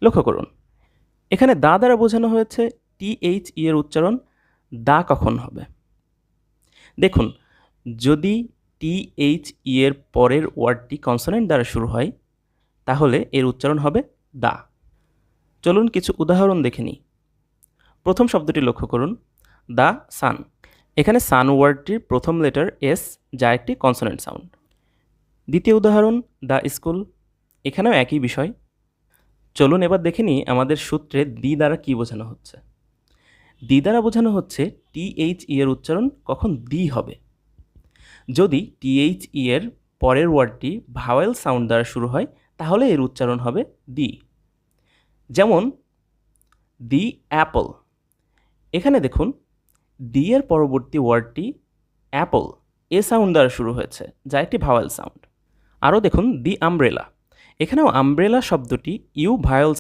লক্ষ্য করুন, এখানে দা দ্বারা বোঝানো হয়েছে THE এর উচ্চারণ দা কখন হবে। দেখুন, যদি THE এর পরের ওয়ার্ডটি কনসোনেন্ট দ্বারা শুরু হয় তাহলে এর উচ্চারণ হবে দা। চলুন কিছু উদাহরণ দেখে নিই। প্রথম শব্দটি লক্ষ্য করুন, দ্য সান। এখানে সান ওয়ার্ডটির প্রথম লেটার এস, যা একটি কনসোনেন্ট সাউন্ড। দ্বিতীয় উদাহরণ, দ্য স্কুল। এখানেও একই বিষয়। চলুন এবার দেখে নিই আমাদের সূত্রে দি দ্বারা কী বোঝানো হচ্ছে। দি দ্বারা বোঝানো হচ্ছে THE এর উচ্চারণ কখন দি হবে। যদি THE এর পরের ওয়ার্ডটি ভাওয়েল সাউন্ড দ্বারা শুরু হয় তাহলে এর উচ্চারণ হবে দি। যেমন দি অ্যাপল। এখানে দেখুন, দি এর পরবর্তী ওয়ার্ডটি অ্যাপল এ সাউন্ড দ্বারা শুরু হয়েছে, যা একটি ভাওয়েল সাউন্ড। আরও দেখুন দি আমব্রেলা। এখানেও আমব্রেলা শব্দটি ইউ ভাওয়েল